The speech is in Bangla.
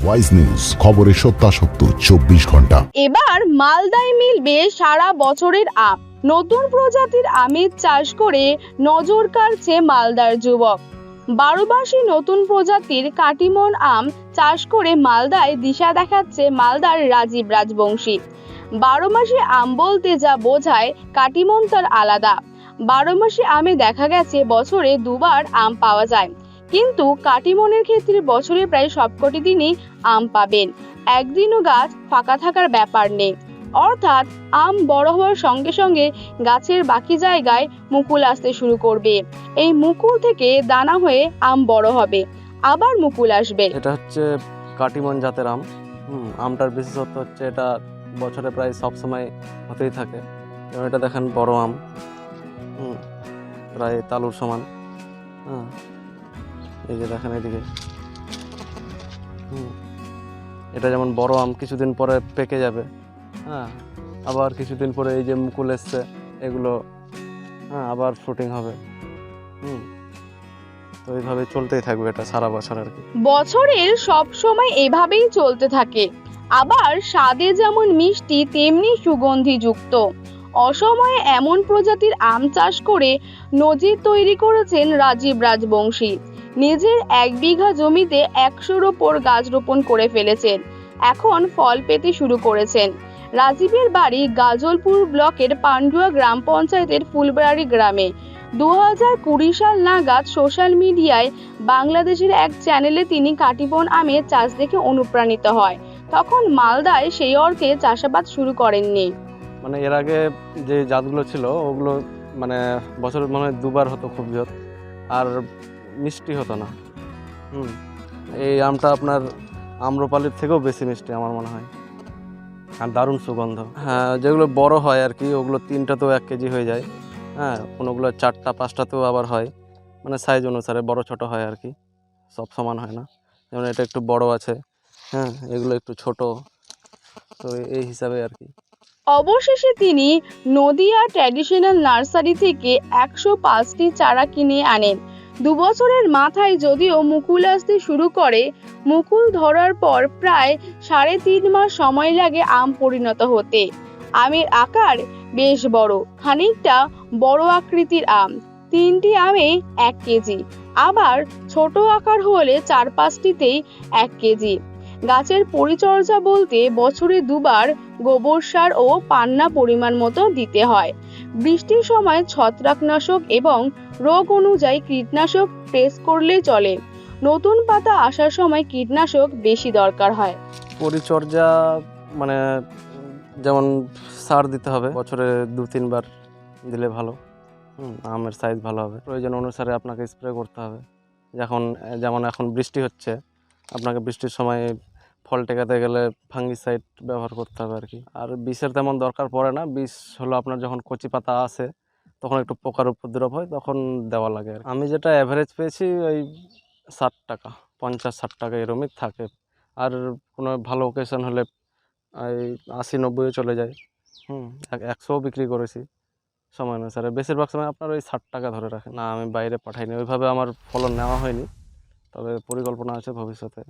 ওয়াইজ নিউজ, খবরের সত্যাসত্য 24 ঘন্টা। এবার মালদায় মিলবে সারা বছরের আম। নতুন প্রজাতির আমের চাষ করে নজর কাড়ছে মালদার যুবক। 12 মাসি নতুন প্রজাতির কাটিমন আম চাষ করে মালদায় দিশা দেখাচ্ছে মালদার রাজীব রাজবংশী। 12 মাসি আম বলতে যা বোঝায়, কাটিমন তার আলাদা। 12 মাসি আমে দেখা গেছে বছরে দুবার আম পাওয়া যায়, কিন্তু কাটিমনের ক্ষেত্রে বছরে প্রায় সবকটি দিনই আম পাবেন। একদিনও গাছ ফাঁকা থাকার ব্যাপার নেই। অর্থাৎ আম বড় হওয়ার সঙ্গে সঙ্গে গাছের বাকি জায়গায় মুকুল আসতে শুরু করবে। এই মুকুল থেকে দানা হয়ে আম বড় হবে, আবার মুকুল আসবে। এটা হচ্ছে কাটিমন জাতের আম। আমটার বিশেষত্ব হচ্ছে এটা বছরে প্রায় সব সময় হতেই থাকে। এবং এটা দেখেন বড় আম, প্রায় তালুর সমান। এই যে দেখেন এদিকে, এটা যেমন বড় আম কিছুদিন পরে পেকে যাবে, আবার কিছুদিন পরে এই যে মুকুল এসছে এগুলো আবার ফ্রুটিং হবে। তো এইভাবে চলতেই থাকবে এটা সারা বছর আর কি। বছরের সব সময় এভাবেই চলতে থাকে। আবার স্বাদে যেমন মিষ্টি তেমনি সুগন্ধিযুক্ত। অসময়ে এমন প্রজাতির আম চাষ করে নজির তৈরি করেছেন রাজীব রাজবংশী। নিজের 1 বিঘা জমিতে 100-র ওপর গাছ রোপণ করে ফেলেছেন। এখন ফল পেতে শুরু করেছেন। রাজীবের বাড়ি গাজলপুর ব্লকের পান্ডুয়া গ্রাম পঞ্চায়েতের ফুলবাড়ি গ্রামে। 2020 সাল নাগাদ সোশ্যাল মিডিয়ায় বাংলাদেশের এক চ্যানেলে তিনি কাটিমন আমের চাষ দেখে অনুপ্রাণিত হয়। তখন মালদায় সেই অর্থে চাষাবাদ শুরু করেননি। মানে এর আগে যে জাতগুলো ছিল ওগুলো মানে বছরে মনে হয় 2বার হতো খুব জোর, আর মিষ্টি হতো না। এই আমটা আপনার আম্রপালির থেকেও বেশি মিষ্টি আমার মনে হয়, আর দারুণ সুগন্ধ। হ্যাঁ, যেগুলো বড় হয় আর কি ওগুলো 3টাতেও 1 কেজি হয়ে যায়। কোনোগুলো 4টা 5টাতেও আবার হয়, মানে সাইজ অনুসারে বড় ছোট হয় আর কি, সব সমান হয় না। যেমন এটা একটু বড় আছে, এগুলো একটু ছোট, তো এই হিসাবে আর কি। অবশেষে তিনি নদিয়া ট্র্যাডিশনাল নার্সারি থেকে 105টি চারা কিনে আনেন। 2 বছরের মাথায় যদিও মুকুল আসতে শুরু করে, মুকুল ধরার পর প্রায় 3.5 মাস সময় লাগে আম পরিণত হতে। আমের আকার বেশ বড়, খানিকটা বড় আকৃতির আম। 3টি আমে 1 কেজি, আবার ছোট আকার হলে 4-5টিতেই 1 কেজি। গাছের পরিচর্যা বলতে বছরে 2বার গোবর সার ও পান্না পরিমাণ মতো দিতে হয়। বৃষ্টির সময় ছত্রাকনাশক এবং রোগ অনুযায়ী কীটনাশক স্প্রে করলেই চলে। নতুন পাতা আসার সময় কীটনাশক বেশি দরকার হয়। পরিচর্যা মানে যেমন সার দিতে হবে, বছরে 2-3 বার দিলে ভালো। আমের সাইজ ভালো হবে। প্রয়োজন অনুসারে আপনাকে স্প্রে করতে হবে। যেমন এখন বৃষ্টি হচ্ছে, আপনাকে বৃষ্টির সময় ফল টেকাতে গেলে ফাঙ্গিসাইড ব্যবহার করতে হবে আর কি। আর বিষের তেমন দরকার পড়ে না। বিষ হলো আপনার যখন কচি পাতা আসে তখন একটু পোকার উপদ্রব হয়, তখন দেওয়া লাগে। আমি যেটা অ্যাভারেজ পেয়েছি ওই 60 টাকা, 50-60 টাকা এরমই থাকে। আর কোনো ভালো ওকেশন হলে এই 80-90 চলে যায়। 100 বিক্রি করেছি সময় অনুসারে। বেশিরভাগ সময় আপনার ওই 60 টাকা ধরে রাখেন। না, আমি বাইরে পাঠাইনি, ওইভাবে আমার ফলন নেওয়া হয়নি, তবে পরিকল্পনা আছে ভবিষ্যতে।